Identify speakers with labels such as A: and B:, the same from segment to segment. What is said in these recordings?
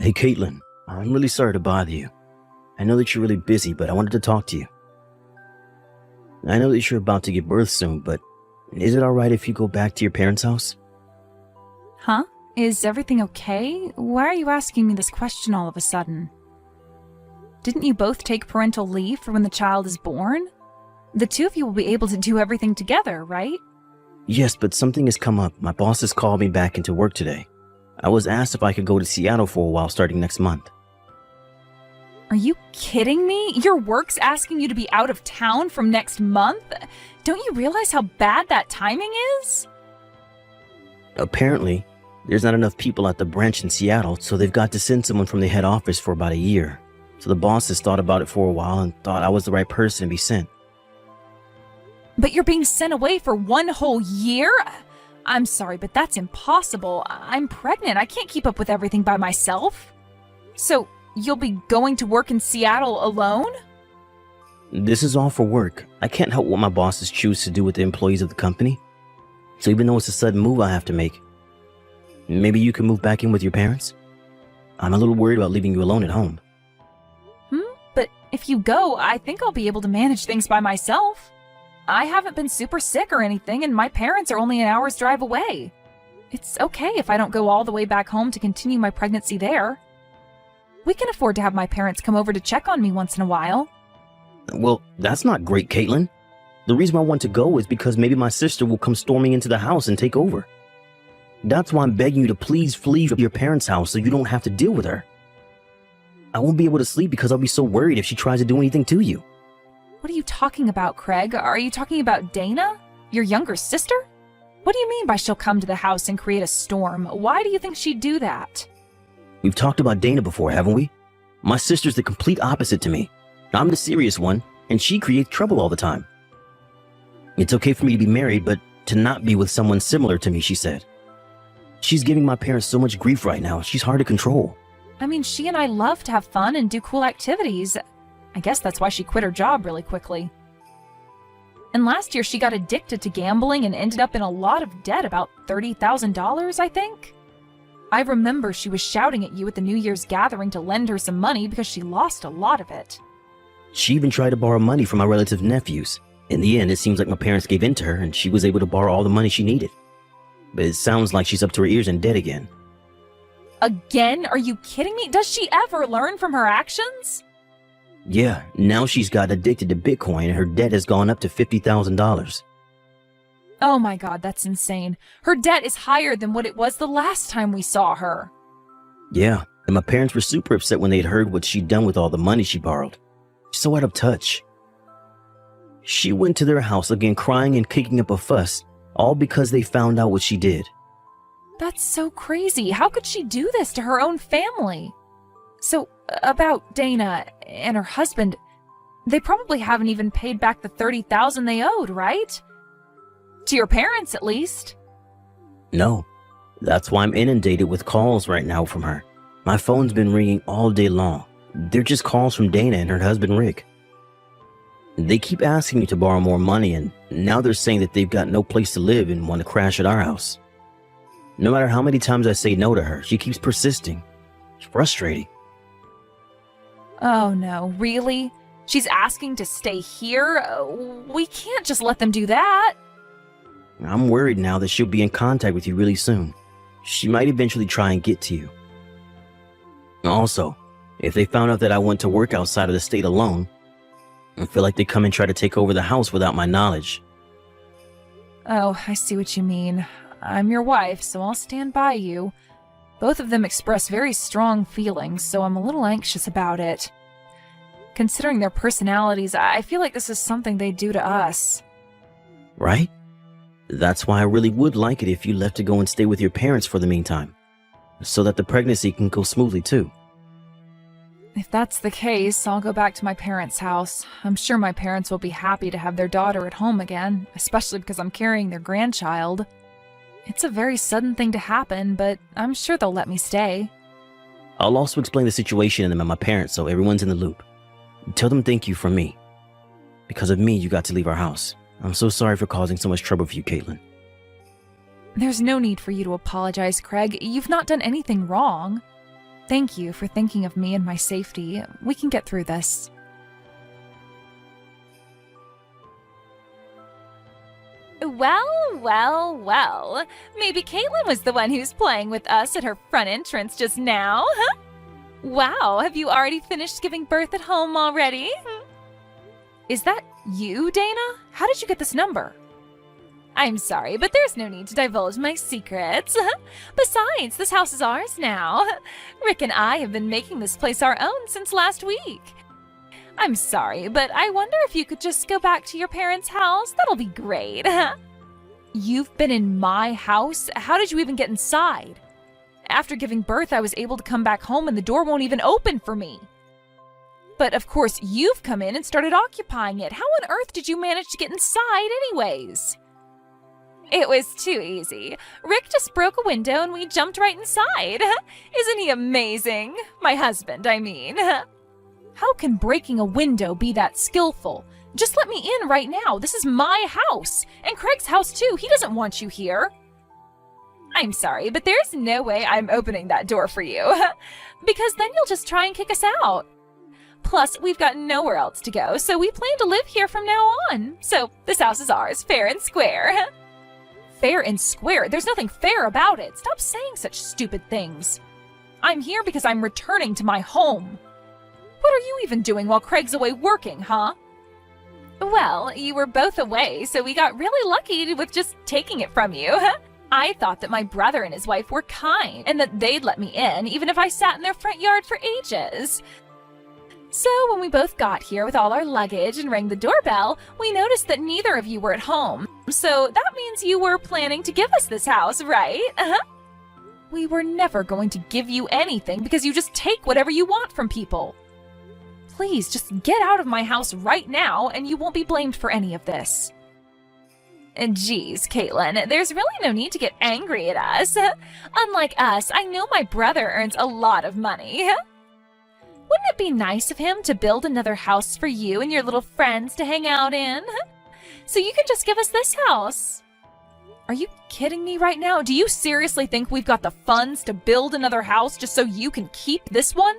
A: Hey, Caitlin, I'm really sorry to bother you. I know that you're really busy, but I wanted to talk to you. I know that you're about to give birth soon, but is it alright if you go back to your parents' house?
B: Huh? Is everything okay? Why are you asking me this question all of a sudden? Didn't you both take parental leave for when the child is born? The two of you will be able to do everything together, right?
A: Yes, but something has come up. My boss has called me back into work today. I was asked if I could go to Seattle for a while starting next month.
B: Are you kidding me? Your work's asking you to be out of town from next month? Don't you realize how bad that timing is?
A: Apparently, there's not enough people at the branch in Seattle, so they've got to send someone from the head office for about a year. So the boss has thought about it for a while and thought I was the right person to be sent.
B: But you're being sent away for one whole year? I'm sorry, but that's impossible. I'm pregnant. I can't keep up with everything by myself. So, you'll be going to work in Seattle alone?
A: This is all for work. I can't help what my bosses choose to do with the employees of the company. So even though it's a sudden move I have to make, maybe you can move back in with your parents? I'm a little worried about leaving you alone at home.
B: But if you go, I think I'll be able to manage things by myself. I haven't been super sick or anything, and my parents are only an hour's drive away. It's okay if I don't go all the way back home to continue my pregnancy there. We can afford to have my parents come over to check on me once in a while.
A: Well, that's not great, Caitlin. The reason I want to go is because maybe my sister will come storming into the house and take over. That's why I'm begging you to please flee from your parents' house so you don't have to deal with her. I won't be able to sleep because I'll be so worried if she tries to do anything to you.
B: What are you talking about, Craig? Are you talking about Dana? Your younger sister? What do you mean by she'll come to the house and create a storm? Why do you think she'd do that?
A: We've talked about Dana before, haven't we? My sister's the complete opposite to me. I'm the serious one, and she creates trouble all the time. It's okay for me to be married, but to not be with someone similar to me, she said. She's giving my parents so much grief right now, she's hard to control.
B: I mean, she and I love to have fun and do cool activities. I guess that's why she quit her job really quickly. And last year she got addicted to gambling and ended up in a lot of debt, about $30,000, I think. I remember she was shouting at you at the New Year's gathering to lend her some money because she lost a lot of it.
A: She even tried to borrow money from my relative nephews. In the end, it seems like my parents gave in to her and she was able to borrow all the money she needed. But it sounds like she's up to her ears in debt again.
B: Again? Are you kidding me? Does she ever learn from her actions?
A: Yeah, now she's got addicted to Bitcoin and her debt has gone up to $50,000.
B: Oh my god, that's insane. Her debt is higher than what it was the last time we saw her.
A: Yeah, and my parents were super upset when they'd heard what she'd done with all the money she borrowed. So out of touch. She went to their house again crying and kicking up a fuss, all because they found out what she did.
B: That's so crazy. How could she do this to her own family? So, about Dana and her husband, they probably haven't even paid back the $30,000 they owed, right? To your parents, at least.
A: No, that's why I'm inundated with calls right now from her. My phone's been ringing all day long. They're just calls from Dana and her husband Rick. They keep asking me to borrow more money, and now they're saying that they've got no place to live and want to crash at our house. No matter how many times I say no to her, she keeps persisting. It's frustrating.
B: Oh no, really? She's asking to stay here? We can't just let them do that.
A: I'm worried now that she'll be in contact with you really soon. She might eventually try and get to you. Also, if they found out that I went to work outside of the state alone, I feel like they come and try to take over the house without my knowledge.
B: Oh, I see what you mean. I'm your wife, so I'll stand by you. Both of them express very strong feelings, so I'm a little anxious about it. Considering their personalities, I feel like this is something they'd do to us.
A: Right? That's why I really would like it if you left to go and stay with your parents for the meantime, so that the pregnancy can go smoothly too.
B: If that's the case, I'll go back to my parents' house. I'm sure my parents will be happy to have their daughter at home again, especially because I'm carrying their grandchild. It's a very sudden thing to happen, but I'm sure they'll let me stay.
A: I'll also explain the situation to them and my parents so everyone's in the loop. Tell them thank you from me. Because of me, you got to leave our house. I'm so sorry for causing so much trouble for you, Caitlin.
B: There's no need for you to apologize, Craig. You've not done anything wrong. Thank you for thinking of me and my safety. We can get through this. Well. Maybe Caitlin was the one who's playing with us at her front entrance just now, huh? Wow, have you already finished giving birth at home already? Is that you, Dana? How did you get this number? I'm sorry, but there's no need to divulge my secrets. Besides, this house is ours now. Rick and I have been making this place our own since last week. I'm sorry, but I wonder if you could just go back to your parents' house. That'll be great. You've been in my house? How did you even get inside? After giving birth, I was able to come back home and the door won't even open for me. But of course, you've come in and started occupying it. How on earth did you manage to get inside anyways? It was too easy. Rick just broke a window and we jumped right inside. Isn't he amazing? My husband, I mean. How can breaking a window be that skillful? Just let me in right now. This is my house. And Craig's house too. He doesn't want you here. I'm sorry, but there's no way I'm opening that door for you. Because then you'll just try and kick us out. Plus, we've got nowhere else to go, so we plan to live here from now on. So this house is ours, fair and square. Fair and square? There's nothing fair about it. Stop saying such stupid things. I'm here because I'm returning to my home. What are you even doing while Craig's away working, huh? Well, you were both away, so we got really lucky with just taking it from you. I thought that my brother and his wife were kind, and that they'd let me in, even if I sat in their front yard for ages. So when we both got here with all our luggage and rang the doorbell, we noticed that neither of you were at home. So that means you were planning to give us this house, right? We were never going to give you anything because you just take whatever you want from people. Please, just get out of my house right now and you won't be blamed for any of this. And geez, Caitlin, there's really no need to get angry at us. Unlike us, I know my brother earns a lot of money. Wouldn't it be nice of him to build another house for you and your little friends to hang out in? So you can just give us this house. Are you kidding me right now? Do you seriously think we've got the funds to build another house just so you can keep this one?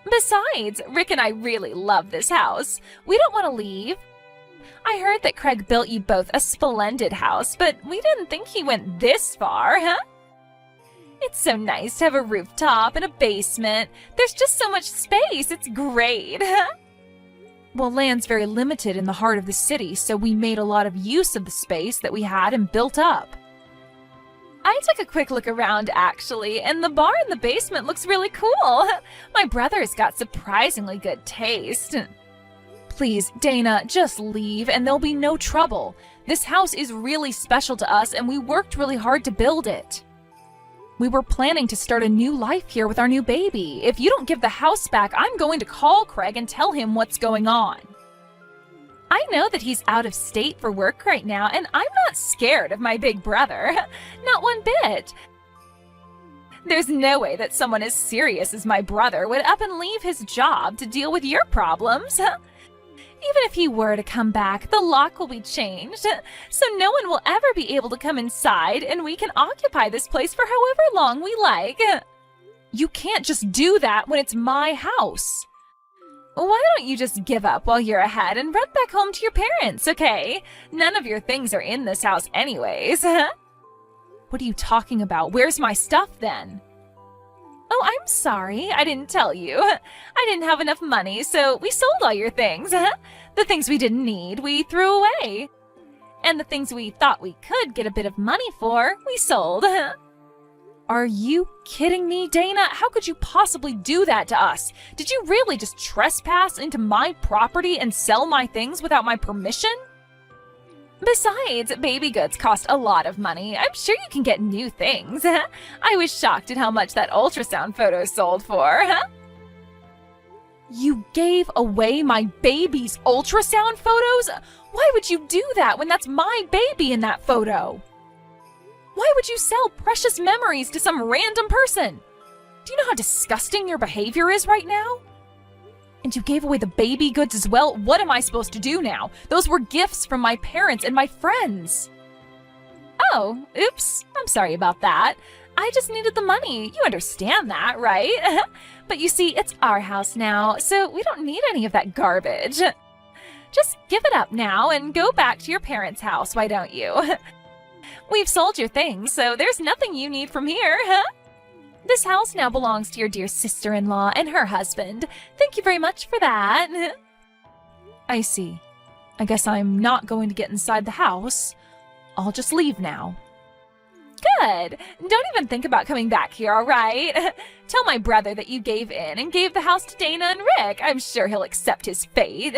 B: Besides, Rick and I really love this house. We don't want to leave. I heard that Craig built you both a splendid house, but we didn't think he went this far, huh? It's so nice to have a rooftop and a basement. There's just so much space. It's great. Well, land's very limited in the heart of the city, so we made a lot of use of the space that we had and built up. I took a quick look around, actually, and the bar in the basement looks really cool. My brother's got surprisingly good taste. Please, Dana, just leave and there'll be no trouble. This house is really special to us and we worked really hard to build it. We were planning to start a new life here with our new baby. If you don't give the house back, I'm going to call Craig and tell him what's going on. I know that he's out of state for work right now, and I'm not scared of my big brother. Not one bit. There's no way that someone as serious as my brother would up and leave his job to deal with your problems. Even if he were to come back, the lock will be changed, so no one will ever be able to come inside, and we can occupy this place for however long we like. You can't just do that when it's my house. Why don't you just give up while you're ahead and run back home to your parents, okay? None of your things are in this house anyways. What are you talking about? Where's my stuff then? Oh, I'm sorry. I didn't tell you. I didn't have enough money, so we sold all your things. The things we didn't need, we threw away. And the things we thought we could get a bit of money for, we sold. Are you kidding me, Dana? How could you possibly do that to us? Did you really just trespass into my property and sell my things without my permission? Besides, baby goods cost a lot of money. I'm sure you can get new things. I was shocked at how much that ultrasound photo sold for. You gave away my baby's ultrasound photos? Why would you do that when that's my baby in that photo? Why would you sell precious memories to some random person? Do you know how disgusting your behavior is right now? And you gave away the baby goods as well? What am I supposed to do now? Those were gifts from my parents and my friends. Oh, oops. I'm sorry about that. I just needed the money. You understand that, right? But you see, it's our house now, so we don't need any of that garbage. Just give it up now and go back to your parents' house, why don't you? We've sold your things, so there's nothing you need from here, huh? This house now belongs to your dear sister-in-law and her husband. Thank you very much for that. I see. I guess I'm not going to get inside the house. I'll just leave now. Good. Don't even think about coming back here, all right? Tell my brother that you gave in and gave the house to Dana and Rick. I'm sure he'll accept his fate.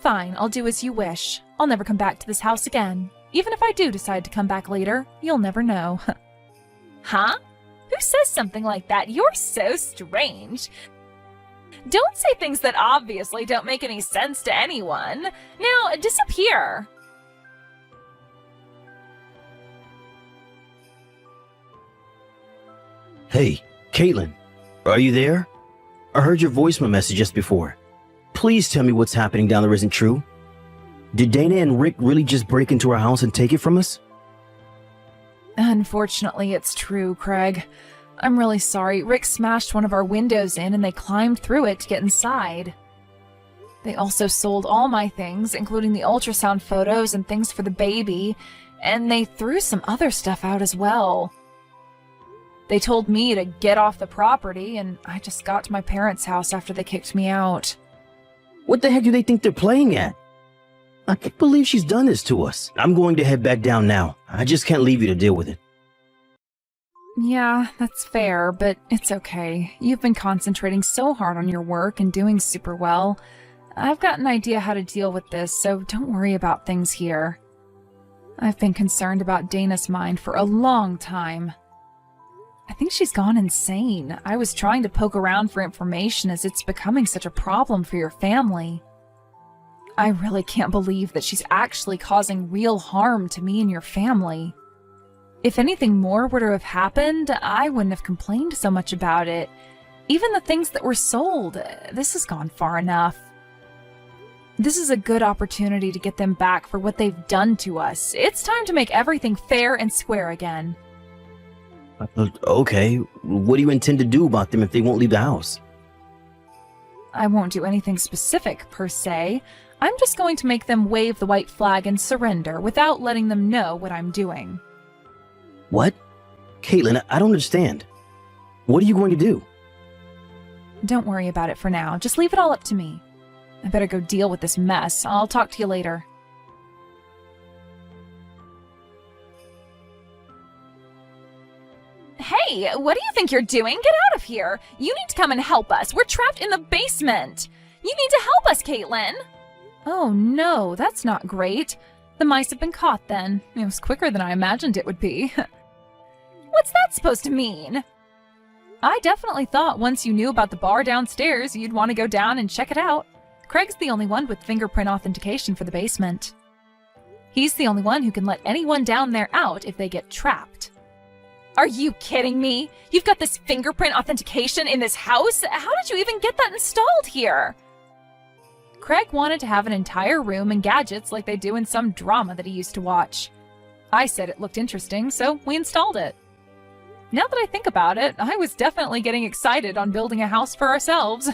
B: Fine, I'll do as you wish. I'll never come back to this house again. Even if I do decide to come back later, you'll never know. Huh? Who says something like that? You're so strange. Don't say things that obviously don't make any sense to anyone. Now, disappear.
A: Hey, Caitlin, are you there? I heard your voicemail message just before. Please tell me what's happening down there isn't true. Did Dana and Rick really just break into our house and take it from us?
B: Unfortunately, it's true, Craig. I'm really sorry. Rick smashed one of our windows in and they climbed through it to get inside. They also sold all my things, including the ultrasound photos and things for the baby, and they threw some other stuff out as well. They told me to get off the property, and I just got to my parents' house after they kicked me out.
A: What the heck do they think they're playing at? I can't believe she's done this to us. I'm going to head back down now. I just can't leave you to deal with it.
B: Yeah, that's fair, but it's okay. You've been concentrating so hard on your work and doing super well. I've got an idea how to deal with this, so don't worry about things here. I've been concerned about Dana's mind for a long time. I think she's gone insane. I was trying to poke around for information as it's becoming such a problem for your family. I really can't believe that she's actually causing real harm to me and your family. If anything more were to have happened, I wouldn't have complained so much about it. Even the things that were sold, this has gone far enough. This is a good opportunity to get them back for what they've done to us. It's time to make everything fair and square again.
A: Okay, what do you intend to do about them if they won't leave the house?
B: I won't do anything specific, per se. I'm just going to make them wave the white flag and surrender without letting them know what I'm doing.
A: What? Caitlin, I don't understand. What are you going to do?
B: Don't worry about it for now. Just leave it all up to me. I better go deal with this mess. I'll talk to you later. Hey, what do you think you're doing? Get out of here! You need to come and help us. We're trapped in the basement. You need to help us, Caitlin. Oh no, that's not great. The mice have been caught then. It was quicker than I imagined it would be. What's that supposed to mean? I definitely thought once you knew about the bar downstairs, you'd want to go down and check it out. Craig's the only one with fingerprint authentication for the basement. He's the only one who can let anyone down there out if they get trapped. Are you kidding me? You've got this fingerprint authentication in this house? How did you even get that installed here? Craig wanted to have an entire room and gadgets like they do in some drama that he used to watch. I said it looked interesting, so we installed it. Now that I think about it, I was definitely getting excited on building a house for ourselves.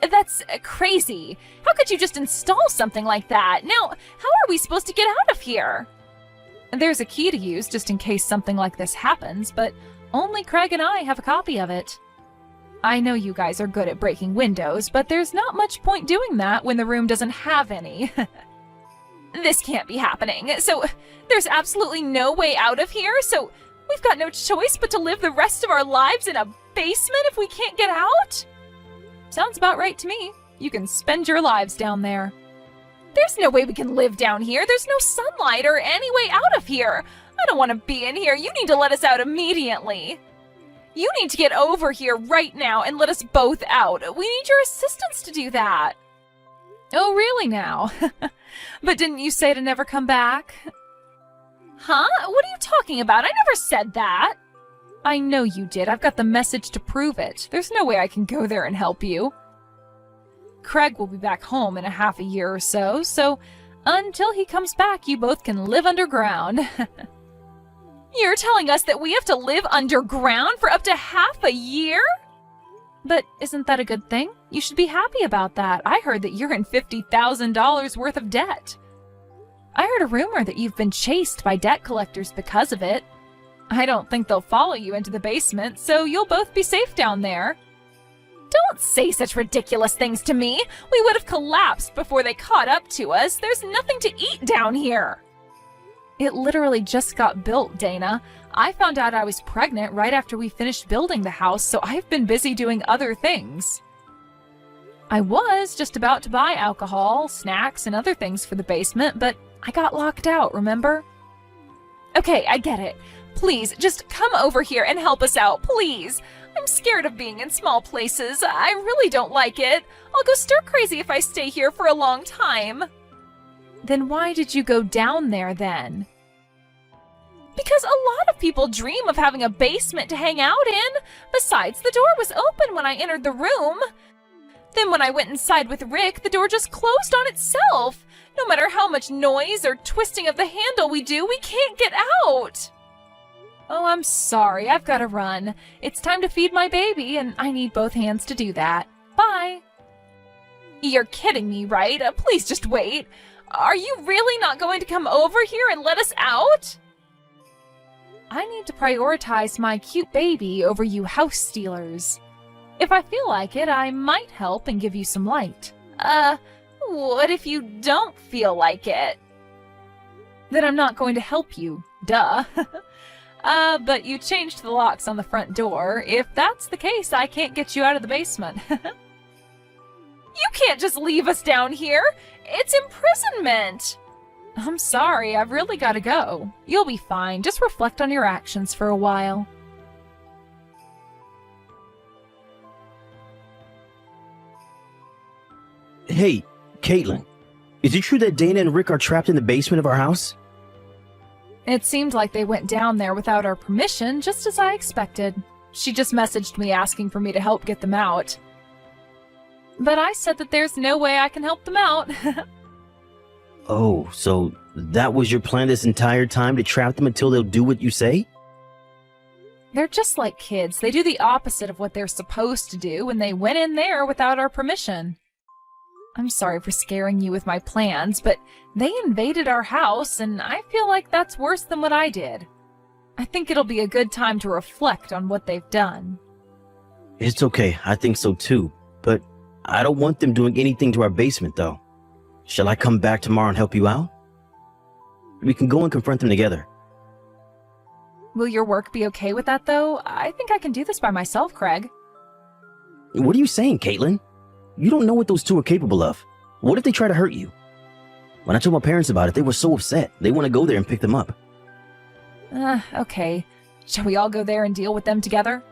B: That's crazy. How could you just install something like that? Now, how are we supposed to get out of here? There's a key to use just in case something like this happens, but only Craig and I have a copy of it. I know you guys are good at breaking windows, but there's not much point doing that when the room doesn't have any. This can't be happening. So there's absolutely no way out of here? So we've got no choice but to live the rest of our lives in a basement if we can't get out? Sounds about right to me. You can spend your lives down there. There's no way we can live down here. There's no sunlight or any way out of here. I don't want to be in here. You need to let us out immediately. You need to get over here right now and let us both out. We need your assistance to do that. Oh, really now? But didn't you say to never come back? Huh? What are you talking about? I never said that. I know you did. I've got the message to prove it. There's no way I can go there and help you. Craig will be back home in a half a year or so, so until he comes back, you both can live underground. You're telling us that we have to live underground for up to half a year? But isn't that a good thing? You should be happy about that. I heard that you're in $50,000 worth of debt. I heard a rumor that you've been chased by debt collectors because of it. I don't think they'll follow you into the basement, so you'll both be safe down there. Don't say such ridiculous things to me. We would have collapsed before they caught up to us. There's nothing to eat down here. It literally just got built, Dana. I found out I was pregnant right after we finished building the house, so I've been busy doing other things. I was just about to buy alcohol, snacks, and other things for the basement, but I got locked out, remember? Okay, I get it. Please, just come over here and help us out, please. I'm scared of being in small places. I really don't like it. I'll go stir crazy if I stay here for a long time. Then why did you go down there then? Because a lot of people dream of having a basement to hang out in. Besides, the door was open when I entered the room. Then when I went inside with Rick, the door just closed on itself. No matter how much noise or twisting of the handle we do, we can't get out. Oh, I'm sorry. I've got to run. It's time to feed my baby, and I need both hands to do that. Bye. You're kidding me, right? Please just wait. Are you really not going to come over here and let us out? I need to prioritize my cute baby over you house stealers. If I feel like it, I might help and give you some light. What if you don't feel like it? Then I'm not going to help you. Duh. But you changed the locks on the front door. If that's the case, I can't get you out of the basement. You can't just leave us down here. It's imprisonment. I'm sorry, I've really got to go. You'll be fine. Just reflect on your actions for a while.
A: Hey, Caitlin, is it true that Dana and Rick are trapped in the basement of our house?
B: It seemed like they went down there without our permission, just as I expected. She just messaged me asking for me to help get them out. But I said that there's no way I can help them out.
A: Oh, so that was your plan this entire time, to trap them until they'll do what you say?
B: They're just like kids. They do the opposite of what they're supposed to do, and they went in there without our permission. I'm sorry for scaring you with my plans, but they invaded our house, and I feel like that's worse than what I did. I think it'll be a good time to reflect on what they've done.
A: It's okay, I think so too, but I don't want them doing anything to our basement, though. Shall I come back tomorrow and help you out? We can go and confront them together.
B: Will your work be okay with that, though? I think I can do this by myself, Craig.
A: What are you saying, Caitlin? You don't know what those two are capable of. What if they try to hurt you? When I told my parents about it, they were so upset. They want to go there and pick them up.
B: Okay. Shall we all go there and deal with them together?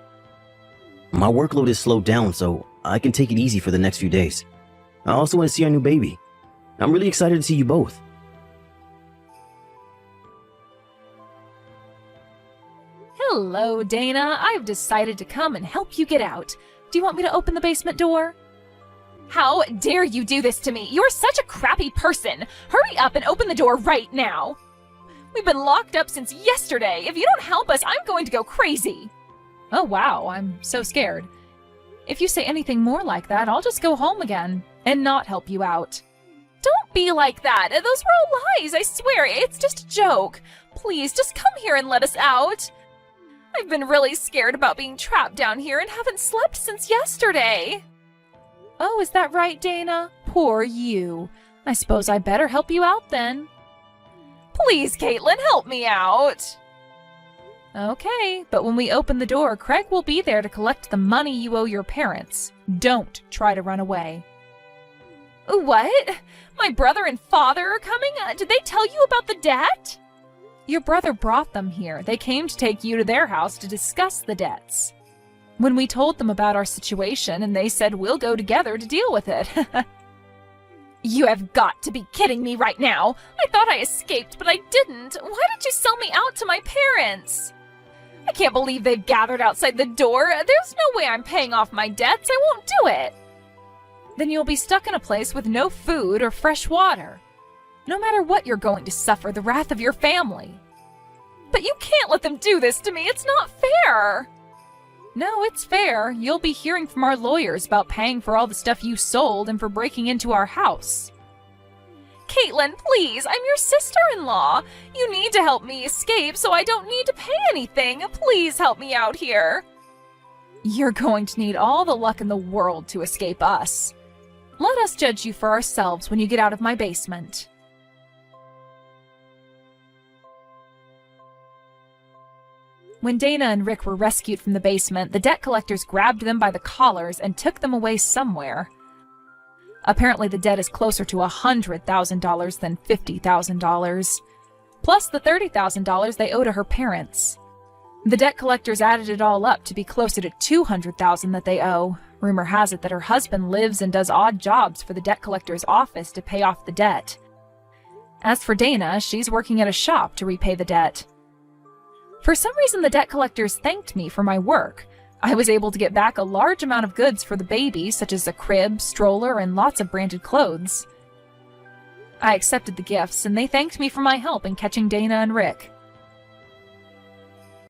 A: My workload is slowed down, so I can take it easy for the next few days. I also want to see our new baby. I'm really excited to see you both.
B: Hello, Dana. I've decided to come and help you get out. Do you want me to open the basement door? How dare you do this to me? You're such a crappy person. Hurry up and open the door right now. We've been locked up since yesterday. If you don't help us, I'm going to go crazy. Oh, wow. I'm so scared. If you say anything more like that, I'll just go home again and not help you out. Don't be like that. Those were all lies. I swear. It's just a joke. Please, just come here and let us out. I've been really scared about being trapped down here and haven't slept since yesterday. Oh, is that right, Dana? Poor you. I suppose I better help you out then. Please, Caitlin, help me out. Okay, but when we open the door, Craig will be there to collect the money you owe your parents. Don't try to run away. What? My brother and father are coming? Did they tell you about the debt? Your brother brought them here. They came to take you to their house to discuss the debts. When we told them about our situation, and they said we'll go together to deal with it. You have got to be kidding me right now. I thought I escaped, but I didn't. Why did you sell me out to my parents? I can't believe they've gathered outside the door. There's no way I'm paying off my debts. I won't do it. Then you'll be stuck in a place with no food or fresh water. No matter what, you're going to suffer the wrath of your family. But you can't let them do this to me. It's not fair. No, it's fair. You'll be hearing from our lawyers about paying for all the stuff you sold and for breaking into our house. Caitlin, please, I'm your sister-in-law. You need to help me escape so I don't need to pay anything. Please help me out here. You're going to need all the luck in the world to escape us. Let us judge you for ourselves when you get out of my basement. When Dana and Rick were rescued from the basement, the debt collectors grabbed them by the collars and took them away somewhere. Apparently the debt is closer to $100,000 than $50,000, plus the $30,000 they owe to her parents. The debt collectors added it all up to be closer to $200,000 that they owe. Rumor has it that her husband lives and does odd jobs for the debt collector's office to pay off the debt. As for Dana, she's working at a shop to repay the debt. For some reason, the debt collectors thanked me for my work. I was able to get back a large amount of goods for the baby, such as a crib, stroller, and lots of branded clothes. I accepted the gifts, and they thanked me for my help in catching Dana and Rick.